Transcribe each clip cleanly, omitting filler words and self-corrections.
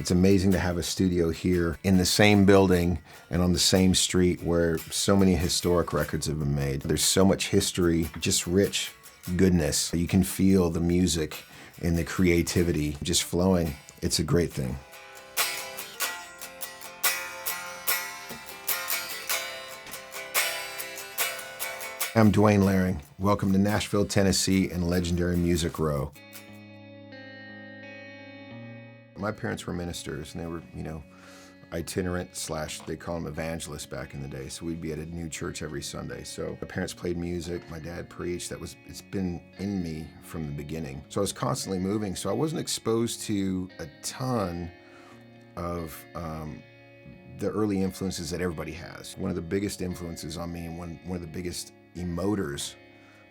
It's amazing to have a studio here in the same building and on the same street where so many historic records have been made. There's so much history, just rich goodness. You can feel the music and the creativity just flowing. It's a great thing. I'm Dwayne Larring. Welcome to Nashville, Tennessee and Legendary Music Row. My parents were ministers, and they were, itinerant / they call them evangelists back in the day. So we'd be at a new church every Sunday. So my parents played music, my dad preached. It's been in me from the beginning. So I was constantly moving. So I wasn't exposed to a ton of the early influences that everybody has. One of the biggest influences on me, and one of the biggest emoters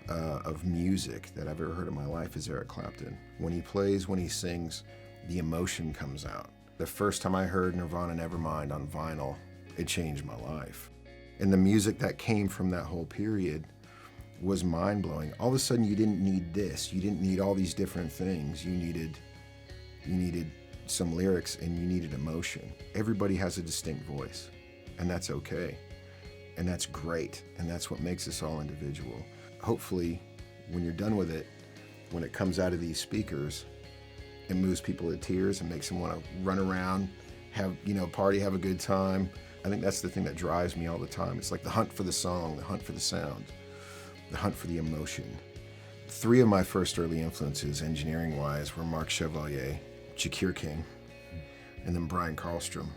of music that I've ever heard in my life is Eric Clapton. When he plays, when he sings, the emotion comes out. The first time I heard Nirvana Nevermind on vinyl, it changed my life. And the music that came from that whole period was mind-blowing. All of a sudden, you didn't need this. You didn't need all these different things. You needed some lyrics and you needed emotion. Everybody has a distinct voice, and that's okay. And that's great, and that's what makes us all individual. Hopefully, when you're done with it, when it comes out of these speakers, it moves people to tears and makes them want to run around, party, have a good time. I think that's the thing that drives me all the time. It's like the hunt for the song, the hunt for the sound, the hunt for the emotion. 3 of my first early influences, engineering-wise, were Mark Chevalier, Shakir King, and then Brian Karlstrom.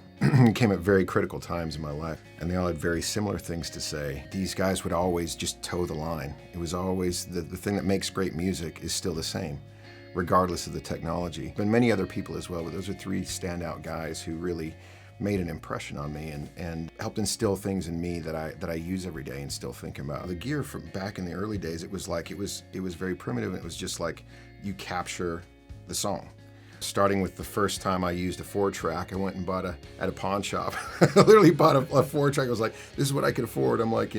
Came at very critical times in my life, and they all had very similar things to say. These guys would always just toe the line. It was always the thing that makes great music is still the same, regardless of the technology. And many other people as well, but those are 3 standout guys who really made an impression on me and helped instill things in me that I use every day and still think about. The gear from back in the early days, it was very primitive, and it was just like you capture the song. Starting with the first time I used a 4-track, I went and bought at a pawn shop. I literally bought a 4-track. I was like, this is what I could afford. I'm like,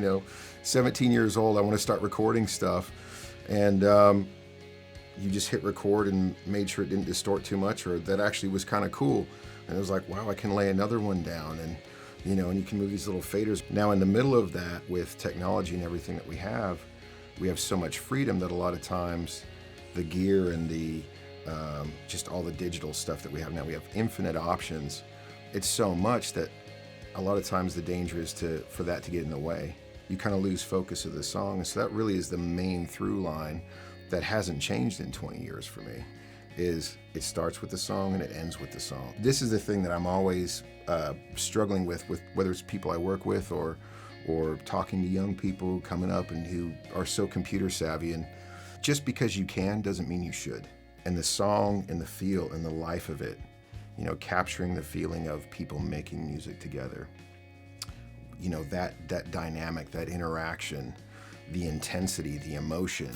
17 years old. I want to start recording stuff. And you just hit record and made sure it didn't distort too much, or that actually was kind of cool. And it was like, wow, I can lay another one down, and and you can move these little faders. Now in the middle of that, with technology and everything that we have so much freedom that a lot of times the gear and the just all the digital stuff that we have now, we have infinite options. It's so much that a lot of times the danger is for that to get in the way. You kind of lose focus of the song. So that really is the main through line that hasn't changed in 20 years for me, is it starts with the song and it ends with the song. This is the thing that I'm always struggling with whether it's people I work with or talking to young people coming up and who are so computer savvy. And just because you can doesn't mean you should. And the song and the feel and the life of it, capturing the feeling of people making music together, that dynamic, that interaction, the intensity, the emotion,